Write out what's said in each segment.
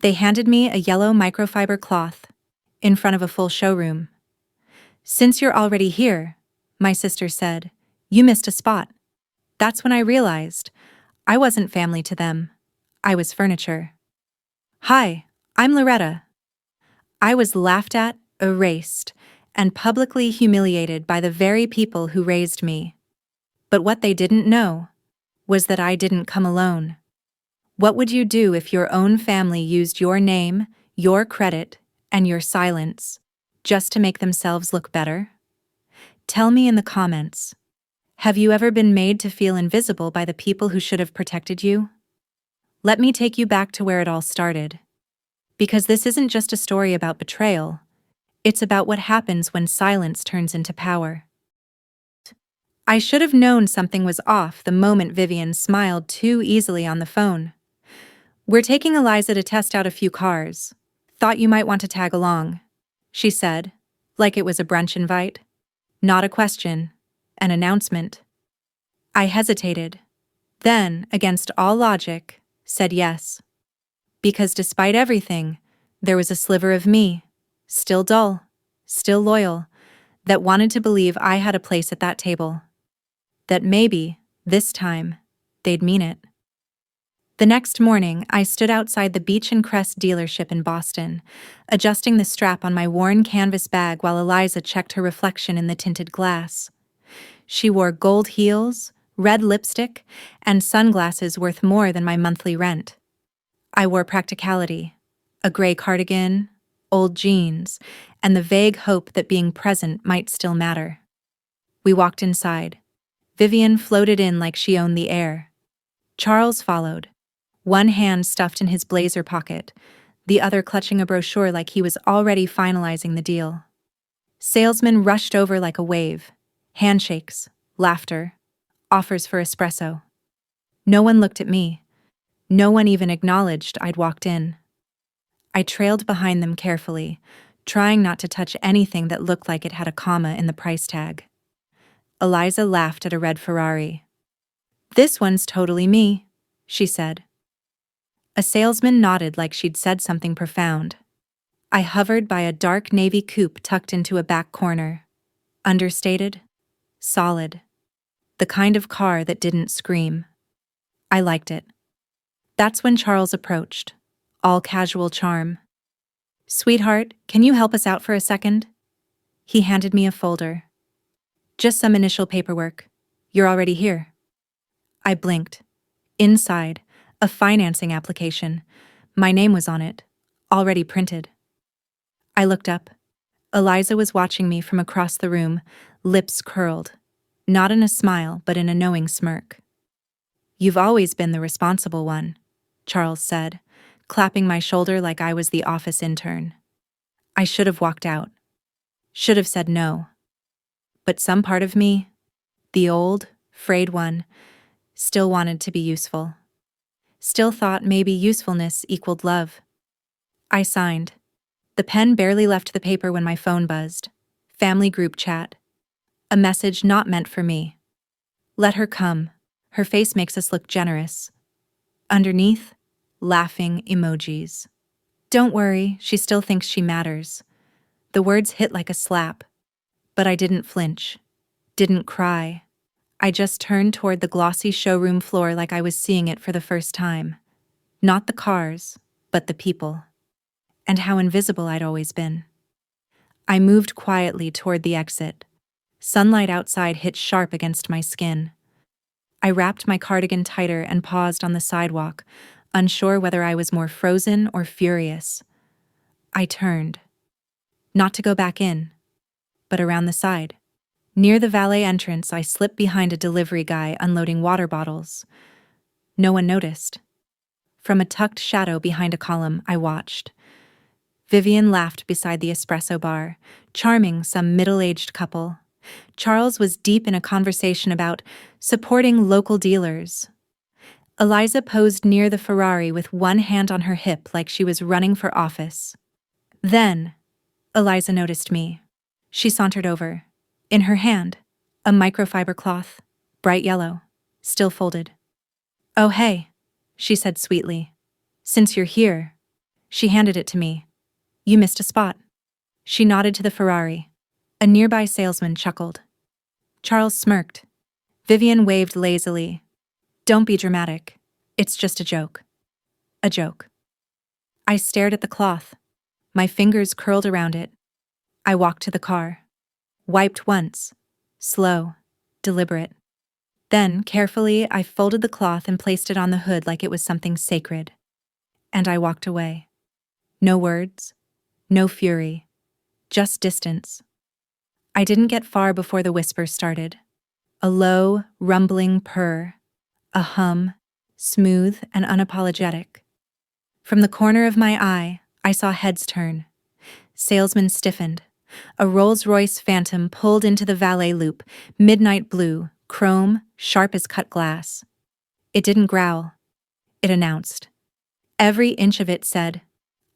They handed me a yellow microfiber cloth in front of a full showroom. "Since you're already here," my sister said, "you missed a spot." That's when I realized I wasn't family to them. I was furniture. "Hi, I'm Loretta." I was laughed at, erased, and publicly humiliated by the very people who raised me. But what they didn't know was that I didn't come alone. What would you do if your own family used your name, your credit, and your silence just to make themselves look better? Tell me in the comments. Have you ever been made to feel invisible by the people who should have protected you? Let me take you back to where it all started. Because this isn't just a story about betrayal, it's about what happens when silence turns into power. I should have known something was off the moment Vivian smiled too easily on the phone. "We're taking Eliza to test out a few cars. Thought you might want to tag along," she said, like it was a brunch invite. Not a question, an announcement. I hesitated, then, against all logic, said yes. Because despite everything, there was a sliver of me, still dull, still loyal, that wanted to believe I had a place at that table. That maybe, this time, they'd mean it. The next morning, I stood outside the Beach and Crest dealership in Boston, adjusting the strap on my worn canvas bag while Eliza checked her reflection in the tinted glass. She wore gold heels, red lipstick, and sunglasses worth more than my monthly rent. I wore practicality, a gray cardigan, old jeans, and the vague hope that being present might still matter. We walked inside. Vivian floated in like she owned the air. Charles followed, one hand stuffed in his blazer pocket, the other clutching a brochure like he was already finalizing the deal. Salesmen rushed over like a wave. Handshakes, laughter, offers for espresso. No one looked at me. No one even acknowledged I'd walked in. I trailed behind them carefully, trying not to touch anything that looked like it had a comma in the price tag. Eliza laughed at a red Ferrari. "This one's totally me," she said. A salesman nodded like she'd said something profound. I hovered by a dark navy coupe tucked into a back corner. Understated, solid. The kind of car that didn't scream. I liked it. That's when Charles approached, all casual charm. "Sweetheart, can you help us out for a second?" He handed me a folder. "Just some initial paperwork. You're already here." I blinked. Inside, a financing application. My name was on it, already printed. I looked up. Eliza was watching me from across the room, lips curled. Not in a smile, but in a knowing smirk. "You've always been the responsible one," Charles said, clapping my shoulder like I was the office intern. I should have walked out. Should have said no. But some part of me, the old, frayed one, still wanted to be useful. Still thought maybe usefulness equaled love. I signed. The pen barely left the paper when my phone buzzed. Family group chat. A message not meant for me. "Let her come. Her face makes us look generous." Underneath, laughing emojis. "Don't worry, she still thinks she matters." The words hit like a slap. But I didn't flinch. Didn't cry. I just turned toward the glossy showroom floor like I was seeing it for the first time. Not the cars, but the people. And how invisible I'd always been. I moved quietly toward the exit. Sunlight outside hit sharp against my skin. I wrapped my cardigan tighter and paused on the sidewalk, unsure whether I was more frozen or furious. I turned. Not to go back in, but around the side. Near the valet entrance, I slipped behind a delivery guy unloading water bottles. No one noticed. From a tucked shadow behind a column, I watched. Vivian laughed beside the espresso bar, charming some middle-aged couple. Charles was deep in a conversation about supporting local dealers. Eliza posed near the Ferrari with one hand on her hip like she was running for office. Then, Eliza noticed me. She sauntered over. In her hand, a microfiber cloth, bright yellow, still folded. "Oh hey," she said sweetly. "Since you're here, She handed it to me. You missed a spot. She nodded to the Ferrari. A nearby salesman chuckled. Charles smirked. Vivian waved lazily. Don't be dramatic. It's just a joke. A joke. I stared at the cloth. My fingers curled around it. I walked to the car. Wiped once. Slow. Deliberate. Then, carefully, I folded the cloth and placed it on the hood like it was something sacred. And I walked away. No words. No fury. Just distance. I didn't get far before the whisper started. A low, rumbling purr. A hum, smooth and unapologetic. From the corner of my eye, I saw heads turn. Salesmen stiffened. A Rolls-Royce Phantom pulled into the valet loop, midnight blue, chrome, sharp as cut glass. It didn't growl. It announced. Every inch of it said,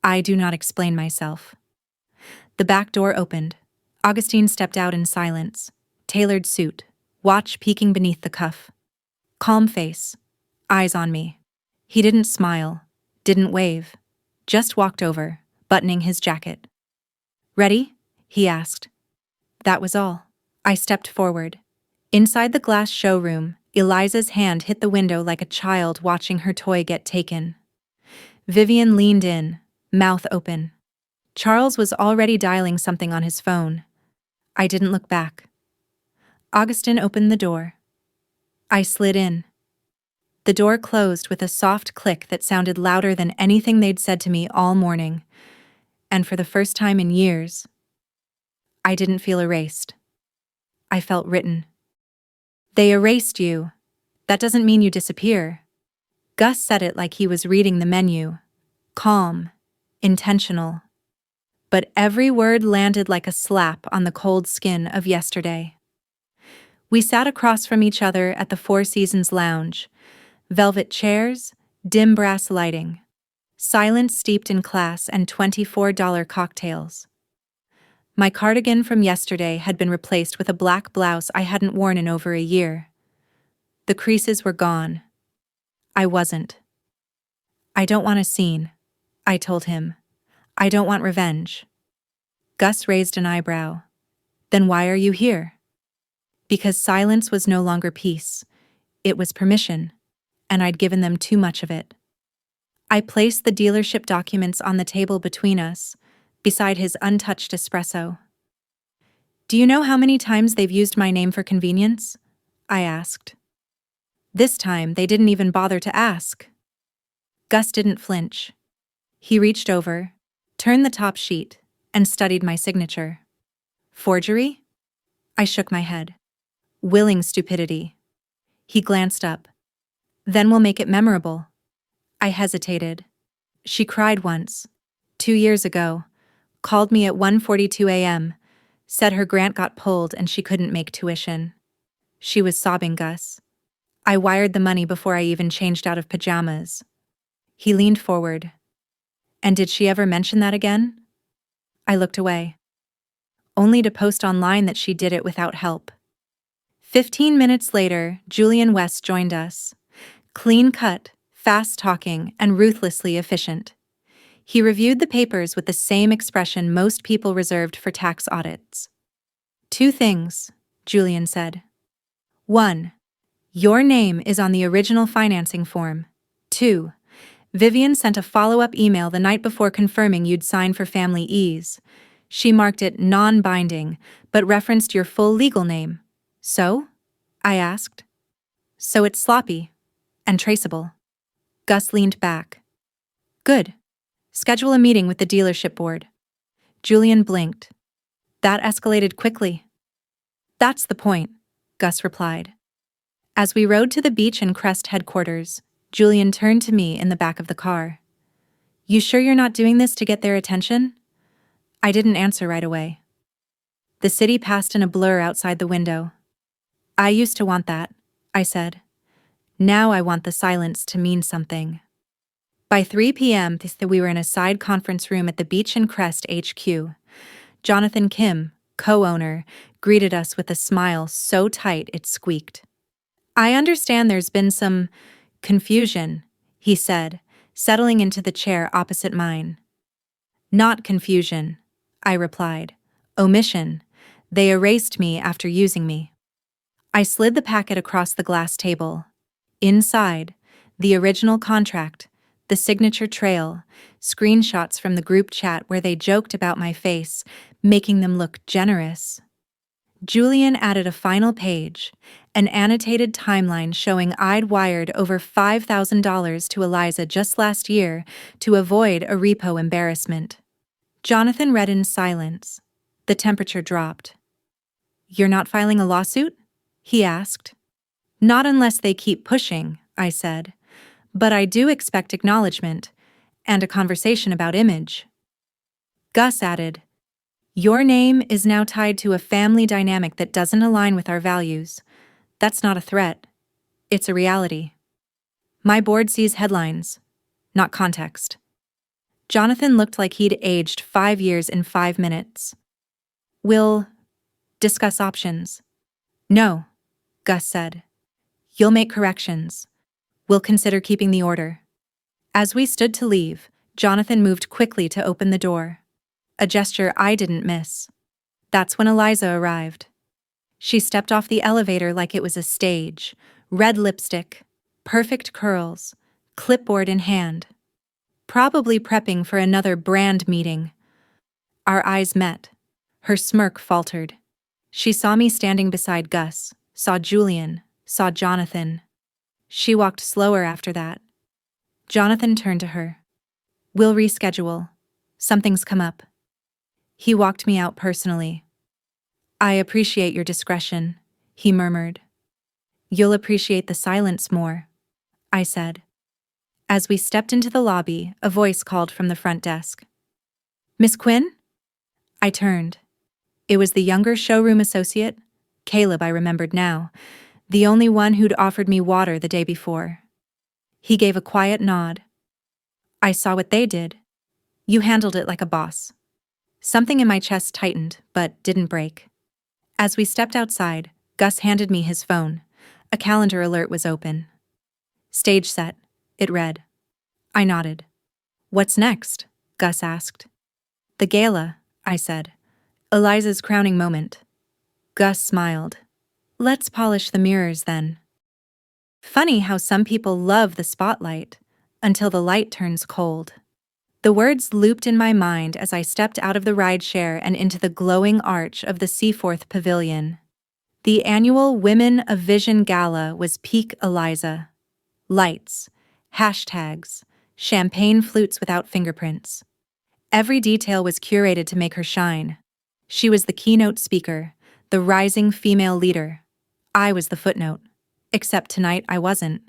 I do not explain myself. The back door opened. Augustine stepped out in silence. Tailored suit, watch peeking beneath the cuff. Calm face, eyes on me. He didn't smile, didn't wave, just walked over, buttoning his jacket. Ready? He asked. That was all. I stepped forward. Inside the glass showroom, Eliza's hand hit the window like a child watching her toy get taken. Vivian leaned in, mouth open. Charles was already dialing something on his phone. I didn't look back. Augustine opened the door. I slid in. The door closed with a soft click that sounded louder than anything they'd said to me all morning. And for the first time in years, I didn't feel erased. I felt written. They erased you. That doesn't mean you disappear. Gus said it like he was reading the menu. Calm. Intentional. But every word landed like a slap on the cold skin of yesterday. We sat across from each other at the Four Seasons Lounge. Velvet chairs, dim brass lighting. Silence steeped in class and $24 cocktails. My cardigan from yesterday had been replaced with a black blouse I hadn't worn in over a year. The creases were gone. I wasn't. I don't want a scene, I told him. I don't want revenge. Gus raised an eyebrow. Then why are you here? Because silence was no longer peace. It was permission, and I'd given them too much of it. I placed the dealership documents on the table between us, beside his untouched espresso. Do you know how many times they've used my name for convenience? I asked. This time, they didn't even bother to ask. Gus didn't flinch. He reached over, turned the top sheet, and studied my signature. Forgery? I shook my head. Willing stupidity. He glanced up. Then we'll make it memorable. I hesitated. She cried once, 2 years ago, called me at 1:42 a.m., said her grant got pulled and she couldn't make tuition. She was sobbing, Gus. I wired the money before I even changed out of pajamas. He leaned forward. And did she ever mention that again? I looked away. Only to post online that she did it without help. 15 minutes later, Julian West joined us. Clean-cut, fast-talking, and ruthlessly efficient. He reviewed the papers with the same expression most people reserved for tax audits. 2 things, Julian said. 1. Your name is on the original financing form. 2. Vivian sent a follow-up email the night before confirming you'd sign for family ease. She marked it non-binding, but referenced your full legal name. So? I asked. So it's sloppy. And traceable. Gus leaned back. Good. Schedule a meeting with the dealership board. Julian blinked. That escalated quickly. That's the point, Gus replied. As we rode to the Beach and Crest headquarters, Julian turned to me in the back of the car. You sure you're not doing this to get their attention? I didn't answer right away. The city passed in a blur outside the window. I used to want that, I said. Now I want the silence to mean something. By 3 p.m., we were in a side conference room at the Beach and Crest HQ. Jonathan Kim, co-owner, greeted us with a smile so tight it squeaked. I understand there's been some confusion, he said, settling into the chair opposite mine. Not confusion, I replied. Omission. They erased me after using me. I slid the packet across the glass table. Inside, the original contract, the signature trail, screenshots from the group chat where they joked about my face, making them look generous. Julian added a final page, an annotated timeline showing I'd wired over $5,000 to Eliza just last year to avoid a repo embarrassment. Jonathan read in silence. The temperature dropped. "You're not filing a lawsuit?" he asked. "Not unless they keep pushing," I said. "But I do expect acknowledgement, and a conversation about image." Gus added, "Your name is now tied to a family dynamic that doesn't align with our values. That's not a threat. It's a reality." My board sees headlines, not context. Jonathan looked like he'd aged 5 years in 5 minutes. "We'll discuss options." "No," Gus said. "You'll make corrections. We'll consider keeping the order." As we stood to leave, Jonathan moved quickly to open the door. A gesture I didn't miss. That's when Eliza arrived. She stepped off the elevator like it was a stage, red lipstick, perfect curls, clipboard in hand. Probably prepping for another brand meeting. Our eyes met. Her smirk faltered. She saw me standing beside Gus, saw Julian, saw Jonathan. She walked slower after that. Jonathan turned to her. "We'll reschedule. Something's come up." He walked me out personally. "I appreciate your discretion," he murmured. "You'll appreciate the silence more," I said. As we stepped into the lobby, a voice called from the front desk. "Miss Quinn?" I turned. It was the younger showroom associate, Caleb I remembered now, the only one who'd offered me water the day before. He gave a quiet nod. "I saw what they did. You handled it like a boss." Something in my chest tightened, but didn't break. As we stepped outside, Gus handed me his phone. A calendar alert was open. "Stage set," it read. I nodded. "What's next?" Gus asked. "The gala," I said. "Eliza's crowning moment." Gus smiled. "Let's polish the mirrors then." Funny how some people love the spotlight, until the light turns cold. The words looped in my mind as I stepped out of the rideshare and into the glowing arch of the Seaforth Pavilion. The annual Women of Vision Gala was peak Eliza. Lights, hashtags, champagne flutes without fingerprints. Every detail was curated to make her shine. She was the keynote speaker, the rising female leader. I was the footnote. Except tonight I wasn't.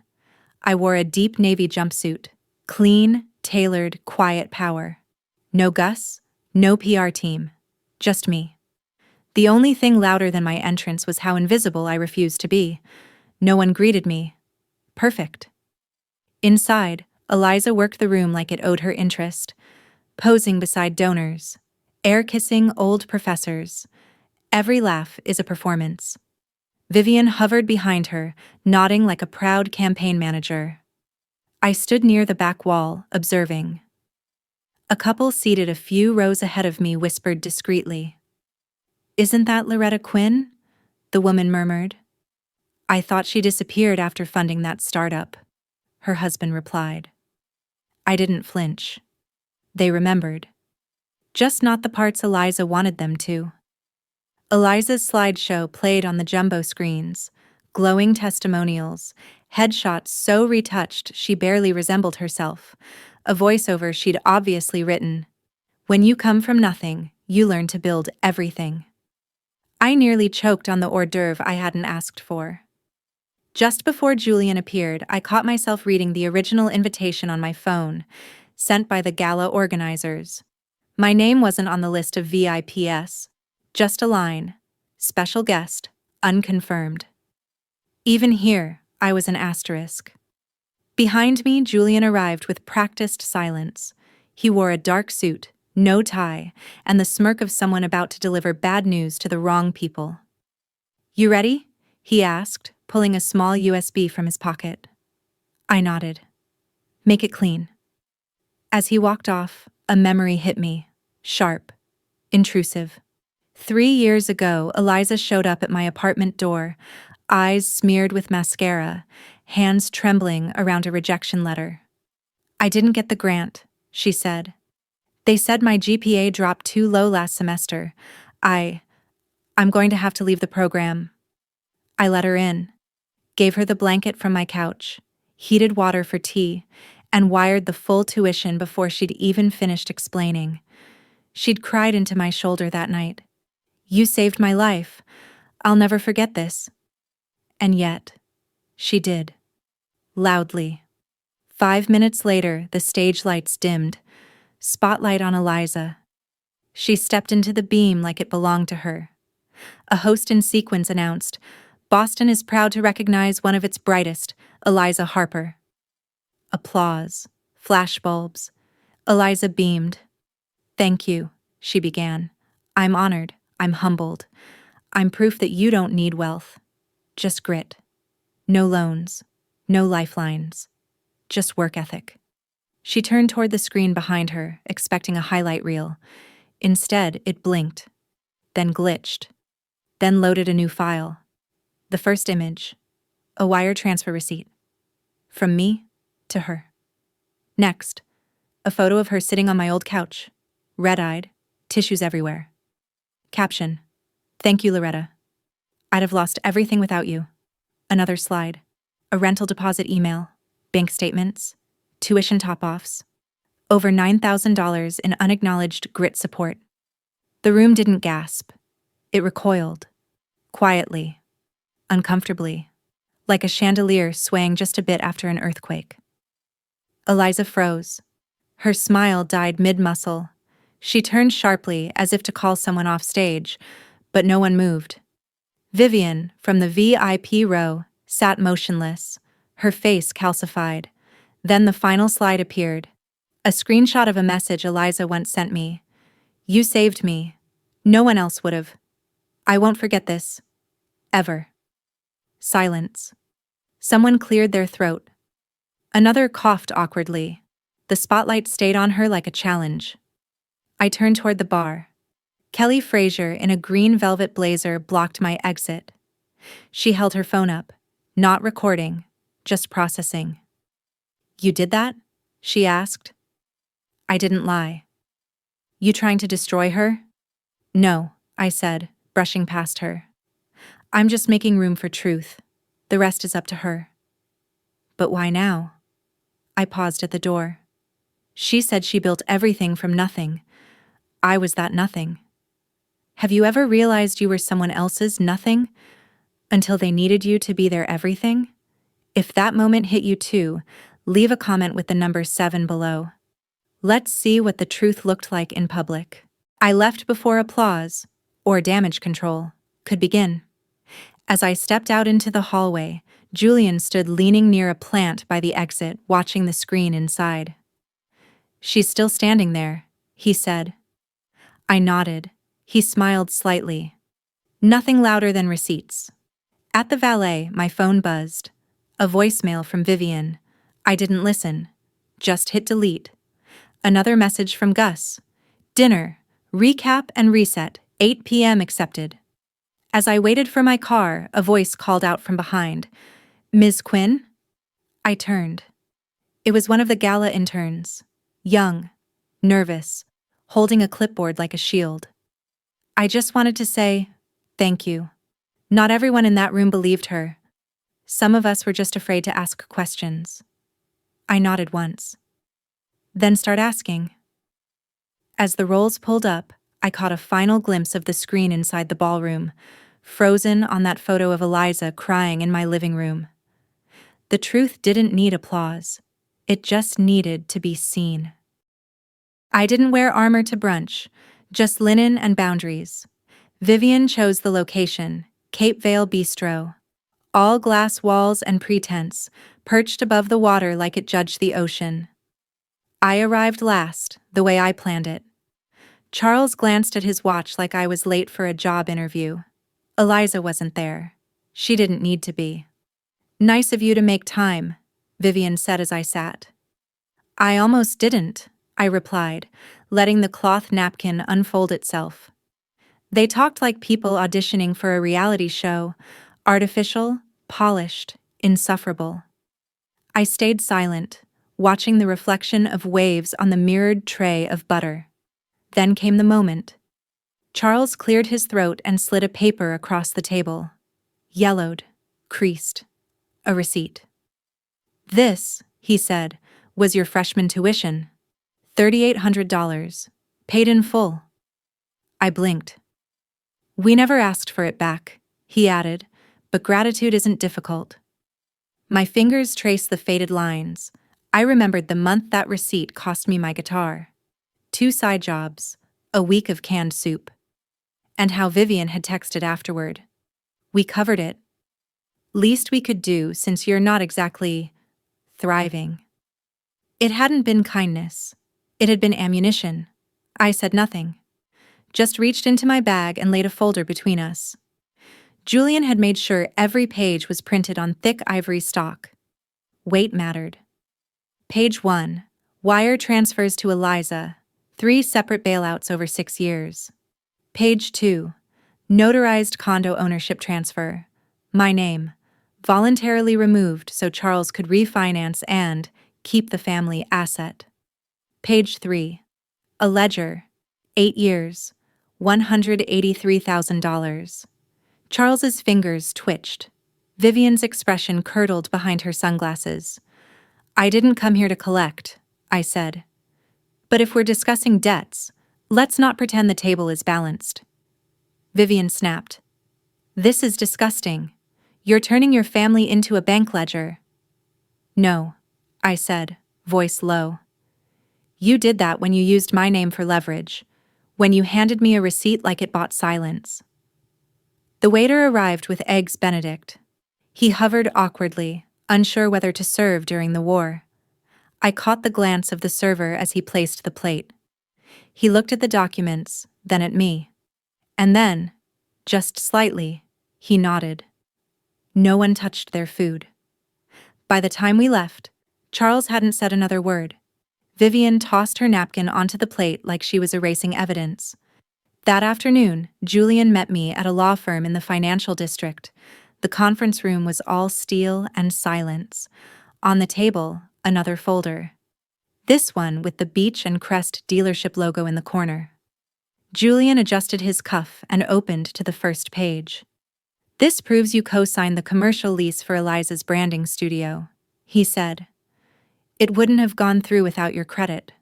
I wore a deep navy jumpsuit. Clean, tailored, quiet power. No Gus, no PR team. Just me. The only thing louder than my entrance was how invisible I refused to be. No one greeted me. Perfect. Inside, Eliza worked the room like it owed her interest, posing beside donors, air-kissing old professors. Every laugh is a performance. Vivian hovered behind her, nodding like a proud campaign manager. I stood near the back wall, observing. A couple seated a few rows ahead of me whispered discreetly. "Isn't that Loretta Quinn?" the woman murmured. "I thought she disappeared after funding that startup," her husband replied. I didn't flinch. They remembered. Just not the parts Eliza wanted them to. Eliza's slideshow played on the jumbo screens, glowing testimonials, headshots so retouched she barely resembled herself, a voiceover she'd obviously written. "When you come from nothing, you learn to build everything." I nearly choked on the hors d'oeuvre I hadn't asked for. Just before Julian appeared, I caught myself reading the original invitation on my phone, sent by the gala organizers. My name wasn't on the list of VIPs, just a line, special guest, unconfirmed. Even here, I was an asterisk. Behind me, Julian arrived with practiced silence. He wore a dark suit, no tie, and the smirk of someone about to deliver bad news to the wrong people. "You ready?" he asked, pulling a small USB from his pocket. I nodded. "Make it clean." As he walked off, a memory hit me. Sharp. Intrusive. 3 years ago, Eliza showed up at my apartment door, eyes smeared with mascara, hands trembling around a rejection letter. "I didn't get the grant," she said. "They said my GPA dropped too low last semester. I'm going to have to leave the program." I let her in, gave her the blanket from my couch, heated water for tea, and wired the full tuition before she'd even finished explaining. She'd cried into my shoulder that night. "You saved my life. I'll never forget this." And yet, she did. Loudly. 5 minutes later, the stage lights dimmed. Spotlight on Eliza. She stepped into the beam like it belonged to her. A host in sequence announced, "Boston is proud to recognize one of its brightest, Eliza Harper." Applause. Flashbulbs. Eliza beamed. "Thank you," she began. "I'm honored. I'm humbled. I'm proof that you don't need wealth. Just grit. No loans. No lifelines. Just work ethic." She turned toward the screen behind her, expecting a highlight reel. Instead, it blinked, then glitched, then loaded a new file. The first image, a wire transfer receipt. From me to her. Next, a photo of her sitting on my old couch, red-eyed, tissues everywhere. Caption, "Thank you, Loretta. I'd have lost everything without you." Another slide, a rental deposit email, bank statements, tuition top-offs, over $9,000 in unacknowledged grit support. The room didn't gasp. It recoiled. Quietly. Uncomfortably. Like a chandelier swaying just a bit after an earthquake. Eliza froze. Her smile died mid-muscle. She turned sharply as if to call someone off stage, but no one moved. Vivian, from the VIP row, sat motionless, her face calcified. Then the final slide appeared. A screenshot of a message Eliza once sent me. "You saved me. No one else would have. I won't forget this. Ever." Silence. Someone cleared their throat. Another coughed awkwardly. The spotlight stayed on her like a challenge. I turned toward the bar. Kelly Frazier in a green velvet blazer blocked my exit. She held her phone up, not recording, just processing. "You did that?" she asked. I didn't lie. "You trying to destroy her?" "No," I said, brushing past her. "I'm just making room for truth. The rest is up to her." "But why now?" I paused at the door. She said she built everything from nothing. I was that nothing. Have you ever realized you were someone else's nothing until they needed you to be their everything? If that moment hit you too, leave a comment with the number 7 below. Let's see what the truth looked like in public. I left before applause, or damage control, could begin. As I stepped out into the hallway, Julian stood leaning near a plant by the exit, watching the screen inside. "She's still standing there," he said. I nodded. He smiled slightly. Nothing louder than receipts. At the valet, my phone buzzed. A voicemail from Vivian. I didn't listen. Just hit delete. Another message from Gus. "Dinner. Recap and reset. 8 p.m. accepted." As I waited for my car, a voice called out from behind. "Ms. Quinn?" I turned. It was one of the gala interns. Young. Nervous. Holding a clipboard like a shield. I just wanted to say, thank you. Not everyone in that room believed her. Some of us were just afraid to ask questions. I nodded once. Then start asking. As the rolls pulled up, I caught a final glimpse of the screen inside the ballroom, frozen on that photo of Eliza crying in my living room. The truth didn't need applause. It just needed to be seen. I didn't wear armor to brunch, just linen and boundaries. Vivian chose the location, Cape Vale Bistro. All glass walls and pretense, perched above the water like it judged the ocean. I arrived last, the way I planned it. Charles glanced at his watch like I was late for a job interview. Eliza wasn't there. She didn't need to be. "Nice of you to make time," Vivian said as I sat. "I almost didn't," I replied, letting the cloth napkin unfold itself. They talked like people auditioning for a reality show, artificial, polished, insufferable. I stayed silent, watching the reflection of waves on the mirrored tray of butter. Then came the moment. Charles cleared his throat and slid a paper across the table. Yellowed, creased. A receipt. "This," he said, "was your freshman tuition. $3,800. Paid in full." I blinked. "We never asked for it back," he added, "but gratitude isn't difficult." My fingers traced the faded lines. I remembered the month that receipt cost me my guitar. 2 side jobs, a week of canned soup. And how Vivian had texted afterward. "We covered it. Least we could do since you're not exactly thriving." It hadn't been kindness. It had been ammunition. I said nothing. Just reached into my bag and laid a folder between us. Julian had made sure every page was printed on thick ivory stock. Weight mattered. Page 1. Wire transfers to Eliza. 3 separate bailouts over 6 years. Page 2. Notarized condo ownership transfer. My name. Voluntarily removed so Charles could refinance and keep the family asset. Page 3. A ledger. 8 years. $183,000. Charles's fingers twitched. Vivian's expression curdled behind her sunglasses. "I didn't come here to collect," I said. "But if we're discussing debts, let's not pretend the table is balanced." Vivian snapped. "This is disgusting. You're turning your family into a bank ledger." "No," I said, voice low. "You did that when you used my name for leverage, when you handed me a receipt like it bought silence." The waiter arrived with Eggs Benedict. He hovered awkwardly, unsure whether to serve during the war. I caught the glance of the server as he placed the plate. He looked at the documents, then at me. And then, just slightly, he nodded. No one touched their food. By the time we left, Charles hadn't said another word. Vivian tossed her napkin onto the plate like she was erasing evidence. That afternoon, Julian met me at a law firm in the financial district. The conference room was all steel and silence. On the table, another folder. This one with the Beach and Crest dealership logo in the corner. Julian adjusted his cuff and opened to the first page. "This proves you co-signed the commercial lease for Eliza's branding studio," he said. "It wouldn't have gone through without your credit."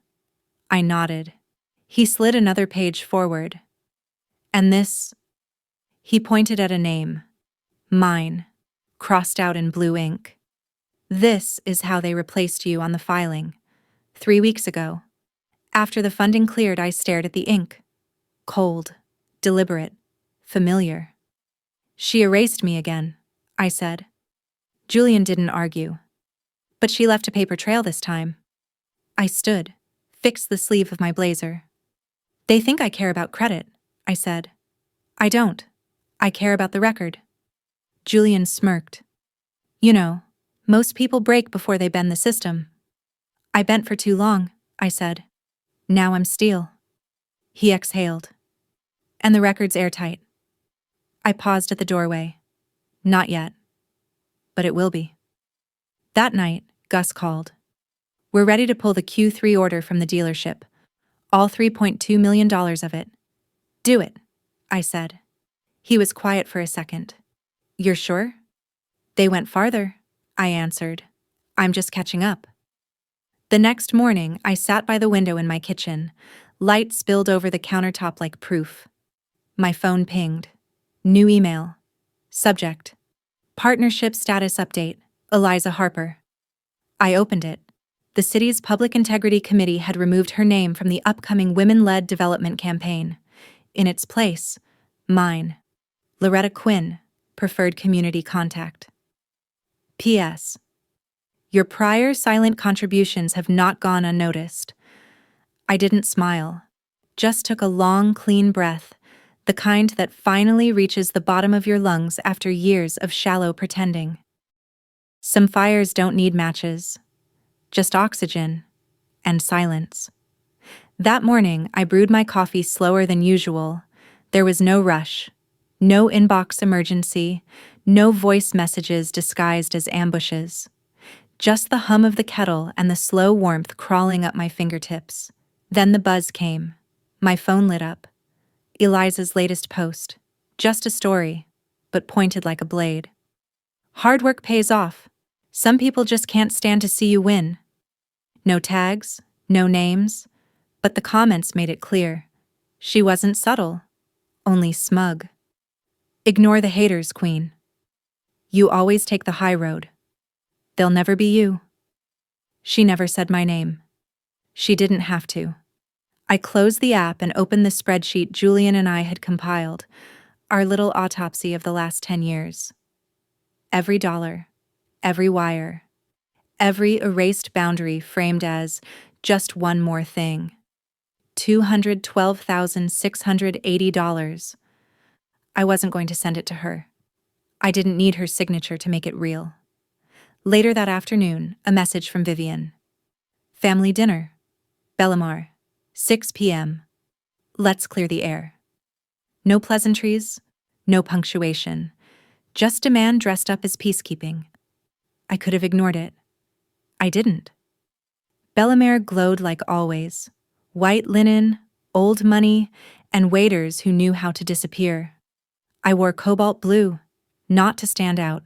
I nodded. He slid another page forward. "And this?" He pointed at a name. Mine, crossed out in blue ink. "This is how they replaced you on the filing. 3 weeks ago. After the funding cleared, I stared at the ink. Cold, deliberate, familiar." "She erased me again," I said. Julian didn't argue. "But she left a paper trail this time." I stood, fixed the sleeve of my blazer. "They think I care about credit," I said. "I don't. I care about the record." Julian smirked. "You know, most people break before they bend the system." "I bent for too long," I said. "Now I'm steel." He exhaled. "And the record's airtight." I paused at the doorway. "Not yet. But it will be." That night, Gus called. "We're ready to pull the Q3 order from the dealership. All $3.2 million of it." "Do it," I said. He was quiet for a second. "You're sure?" "They went farther," I answered. "I'm just catching up." The next morning, I sat by the window in my kitchen. Light spilled over the countertop like proof. My phone pinged. New email. Subject: Partnership status update, Eliza Harper. I opened it. The city's Public Integrity Committee had removed her name from the upcoming women-led development campaign. In its place, mine. Loretta Quinn, preferred community contact. P.S. Your prior silent contributions have not gone unnoticed. I didn't smile. Just took a long, clean breath, the kind that finally reaches the bottom of your lungs after years of shallow pretending. Some fires don't need matches. Just oxygen and silence. That morning, I brewed my coffee slower than usual. There was no rush, no inbox emergency, no voice messages disguised as ambushes. Just the hum of the kettle and the slow warmth crawling up my fingertips. Then the buzz came. My phone lit up. Eliza's latest post. Just a story, but pointed like a blade. Hard work pays off. Some people just can't stand to see you win. No tags, no names, but the comments made it clear. She wasn't subtle, only smug. Ignore the haters, queen. You always take the high road. They'll never be you. She never said my name. She didn't have to. I closed the app and opened the spreadsheet Julian and I had compiled, our little autopsy of the last 10 years. Every dollar, every wire, every erased boundary framed as just one more thing. $212,680. I wasn't going to send it to her. I didn't need her signature to make it real. Later that afternoon, a message from Vivian. Family dinner. Bellamar. 6 p.m. Let's clear the air. No pleasantries, no punctuation. Just a man dressed up as peacekeeping. I could have ignored it. I didn't. Bellamare glowed like always. White linen, old money, and waiters who knew how to disappear. I wore cobalt blue, not to stand out,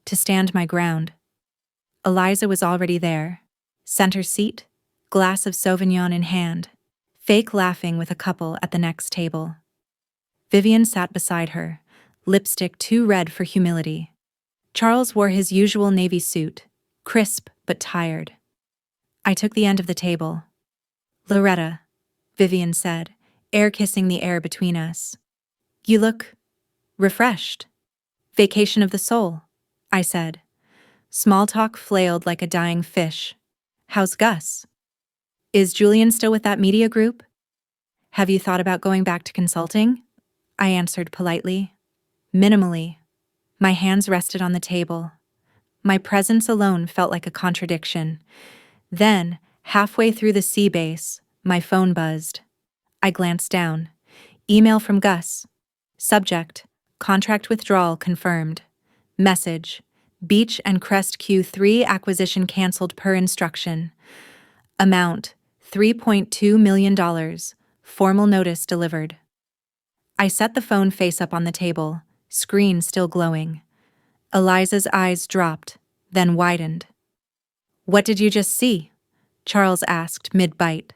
to stand my ground. Eliza was already there, center seat, glass of Sauvignon in hand, fake laughing with a couple at the next table. Vivian sat beside her, lipstick too red for humility. Charles wore his usual navy suit, crisp but tired. I took the end of the table. Loretta, Vivian said, air kissing the air between us. You look refreshed. Vacation of the soul, I said. Small talk flailed like a dying fish. How's Gus? Is Julian still with that media group? Have you thought about going back to consulting? I answered politely. Minimally. My hands rested on the table. My presence alone felt like a contradiction. Then, halfway through the sea base, my phone buzzed. I glanced down. Email from Gus. Subject: contract withdrawal confirmed. Message: Beach and Crest Q3 acquisition canceled per instruction. Amount: $3.2 million. Formal notice delivered. I set the phone face up on the table, screen still glowing. Eliza's eyes dropped, then widened. What did you just see? Charles asked mid-bite.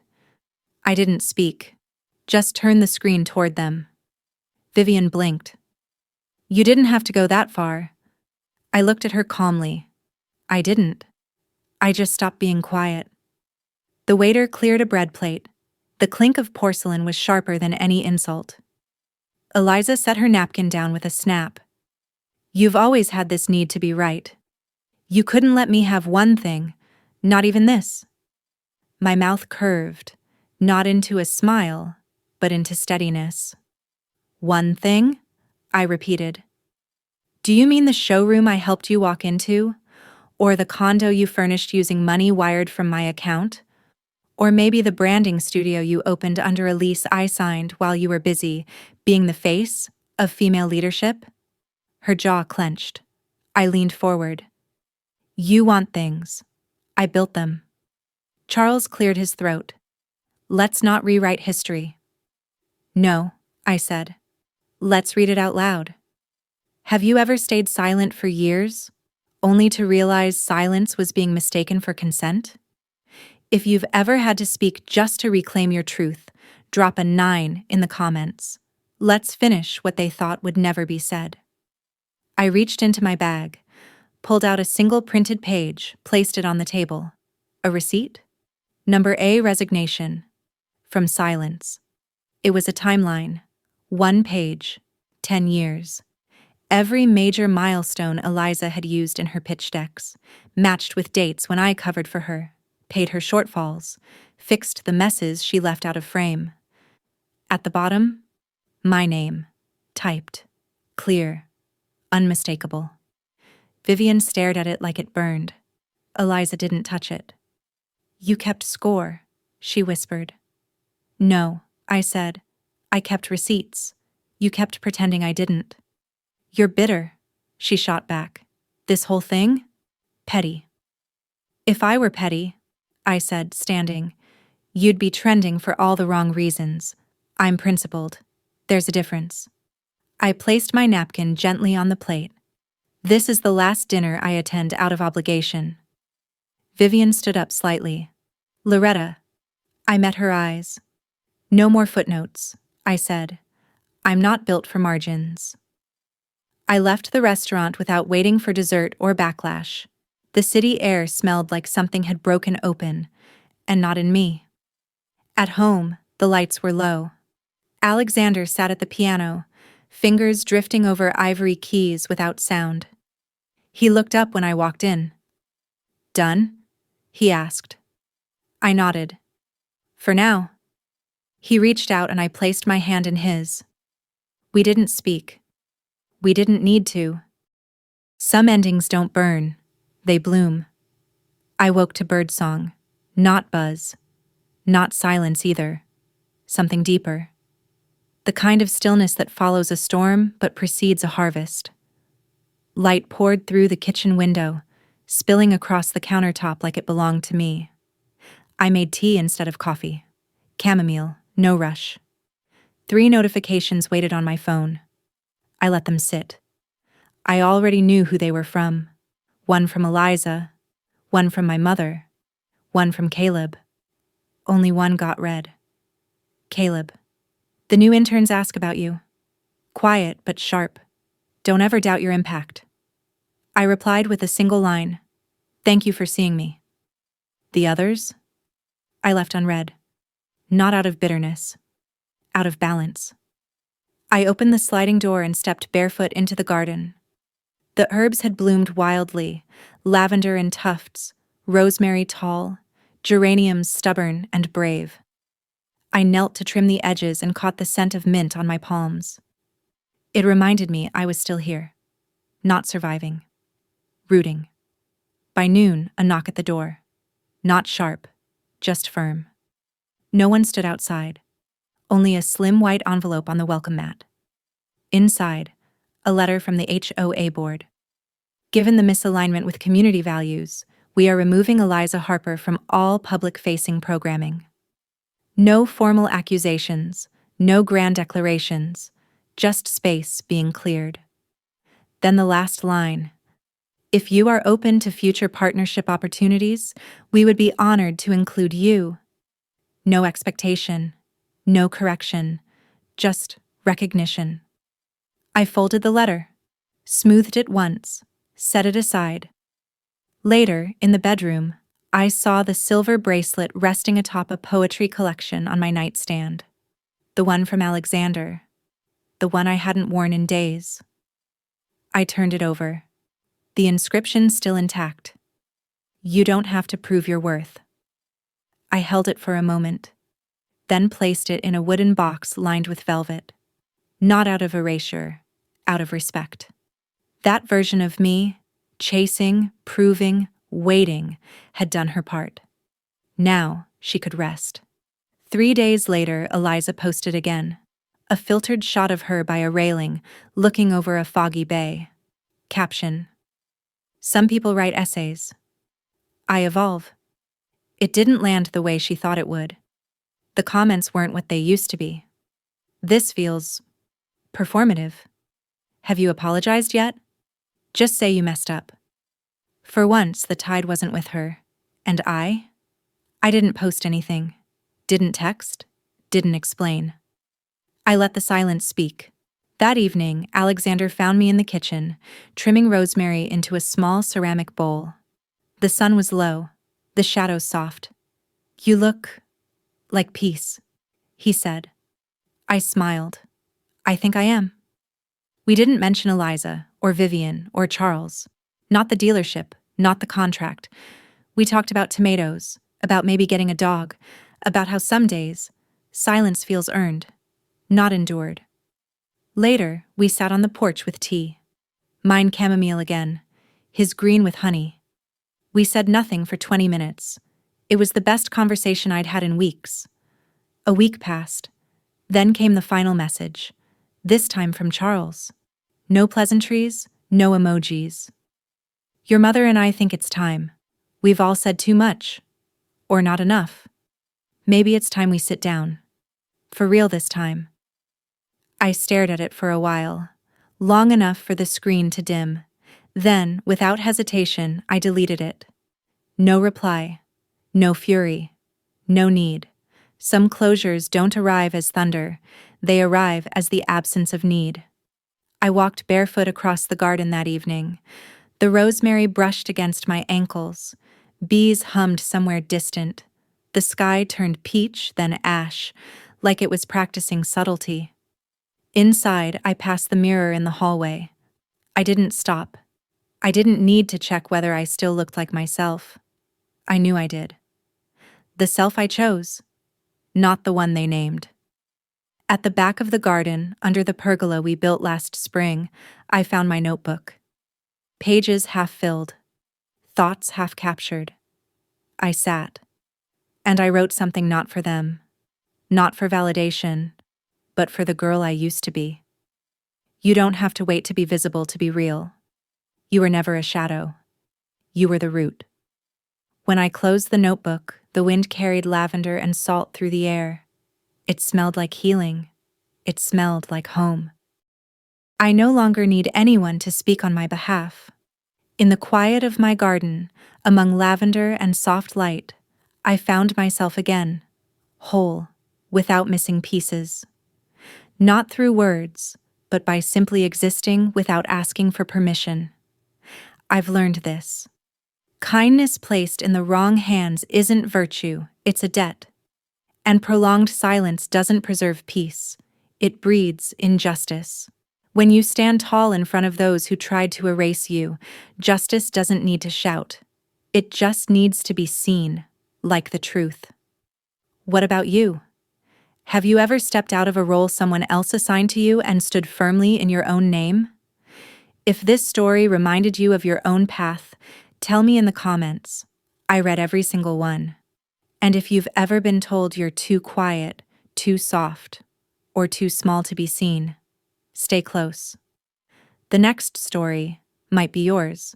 I didn't speak, just turned the screen toward them. Vivian blinked. You didn't have to go that far. I looked at her calmly. I didn't. I just stopped being quiet. The waiter cleared a bread plate. The clink of porcelain was sharper than any insult. Eliza set her napkin down with a snap. You've always had this need to be right. You couldn't let me have one thing, not even this. My mouth curved, not into a smile, but into steadiness. One thing? I repeated. Do you mean the showroom I helped you walk into? Or the condo you furnished using money wired from my account? Or maybe the branding studio you opened under a lease I signed while you were busy being the face of female leadership? Her jaw clenched. I leaned forward. You want things. I built them. Charles cleared his throat. Let's not rewrite history. No, I said. Let's read it out loud. Have you ever stayed silent for years, only to realize silence was being mistaken for consent? If you've ever had to speak just to reclaim your truth, drop a 9 in the comments. Let's finish what they thought would never be said. I reached into my bag, pulled out a single printed page, placed it on the table. A receipt? Number A, resignation. From silence. It was a timeline. 1 page. 10 years. Every major milestone Eliza had used in her pitch decks, matched with dates when I covered for her, paid her shortfalls, fixed the messes she left out of frame. At the bottom, my name, typed, clear, unmistakable. Vivian stared at it like it burned. Eliza didn't touch it. You kept score, she whispered. No, I said. I kept receipts. You kept pretending I didn't. You're bitter, she shot back. This whole thing? Petty. If I were petty, I said, standing, you'd be trending for all the wrong reasons. I'm principled. There's a difference. I placed my napkin gently on the plate. This is the last dinner I attend out of obligation. Vivian stood up slightly. Loretta. I met her eyes. No more footnotes, I said. I'm not built for margins. I left the restaurant without waiting for dessert or backlash. The city air smelled like something had broken open, and not in me. At home, the lights were low. Alexander sat at the piano, fingers drifting over ivory keys without sound. He looked up when I walked in. Done? He asked. I nodded. For now. He reached out and I placed my hand in his. We didn't speak. We didn't need to. Some endings don't burn, they bloom. I woke to birdsong, not buzz, not silence either. Something deeper. The kind of stillness that follows a storm but precedes a harvest. Light poured through the kitchen window, spilling across the countertop like it belonged to me. I made tea instead of coffee. Chamomile, no rush. 3 notifications waited on my phone. I let them sit. I already knew who they were from. One from Eliza, one from my mother, one from Caleb. Only one got read. Caleb. The new interns ask about you. Quiet but sharp. Don't ever doubt your impact. I replied with a single line. Thank you for seeing me. The others? I left unread. Not out of bitterness. Out of balance. I opened the sliding door and stepped barefoot into the garden. The herbs had bloomed wildly, lavender in tufts, rosemary tall, geraniums stubborn and brave. I knelt to trim the edges and caught the scent of mint on my palms. It reminded me I was still here, not surviving, rooting. By noon, a knock at the door. Not sharp, just firm. No one stood outside, only a slim white envelope on the welcome mat. Inside, a letter from the HOA board. Given the misalignment with community values, we are removing Eliza Harper from all public-facing programming. No formal accusations, no grand declarations, just space being cleared. Then the last line. If you are open to future partnership opportunities, we would be honored to include you. No expectation, no correction, just recognition. I folded the letter, smoothed it once, set it aside. Later, in the bedroom, I saw the silver bracelet resting atop a poetry collection on my nightstand. The one from Alexander. The one I hadn't worn in days. I turned it over. The inscription still intact. You don't have to prove your worth. I held it for a moment, then placed it in a wooden box lined with velvet. Not out of erasure, out of respect. That version of me, chasing, proving, waiting, had done her part. Now she could rest. 3 days later, Eliza posted again. A filtered shot of her by a railing, looking over a foggy bay. Caption. Some people write essays. I evolve. It didn't land the way she thought it would. The comments weren't what they used to be. This feels performative. Have you apologized yet? Just say you messed up. For once, the tide wasn't with her. And I didn't post anything. Didn't text. Didn't explain. I let the silence speak. That evening, Alexander found me in the kitchen, trimming rosemary into a small ceramic bowl. The sun was low, the shadows soft. You look like peace, he said. I smiled. I think I am. We didn't mention Eliza, or Vivian, or Charles. Not the dealership, not the contract. We talked about tomatoes, about maybe getting a dog, about how some days, silence feels earned, not endured. Later, we sat on the porch with tea. Mine chamomile again, his green with honey. We said nothing for 20 minutes. It was the best conversation I'd had in weeks. A week passed. Then came the final message, this time from Charles. No pleasantries, no emojis. Your mother and I think it's time. We've all said too much. Or not enough. Maybe it's time we sit down. For real this time. I stared at it for a while, long enough for the screen to dim. Then, without hesitation, I deleted it. No reply. No fury. No need. Some closures don't arrive as thunder, they arrive as the absence of need. I walked barefoot across the garden that evening. The rosemary brushed against my ankles. Bees hummed somewhere distant. The sky turned peach, then ash, like it was practicing subtlety. Inside, I passed the mirror in the hallway. I didn't stop. I didn't need to check whether I still looked like myself. I knew I did. The self I chose, not the one they named. At the back of the garden, under the pergola we built last spring, I found my notebook. Pages half filled, thoughts half captured. I sat, and I wrote something not for them, not for validation, but for the girl I used to be. You don't have to wait to be visible to be real. You were never a shadow. You were the root. When I closed the notebook, the wind carried lavender and salt through the air. It smelled like healing. It smelled like home. I no longer need anyone to speak on my behalf. In the quiet of my garden, among lavender and soft light, I found myself again, whole, without missing pieces. Not through words, but by simply existing without asking for permission. I've learned this. Kindness placed in the wrong hands isn't virtue, it's a debt. And prolonged silence doesn't preserve peace, it breeds injustice. When you stand tall in front of those who tried to erase you, justice doesn't need to shout. It just needs to be seen, like the truth. What about you? Have you ever stepped out of a role someone else assigned to you and stood firmly in your own name? If this story reminded you of your own path, tell me in the comments. I read every single one. And if you've ever been told you're too quiet, too soft, or too small to be seen, stay close. The next story might be yours.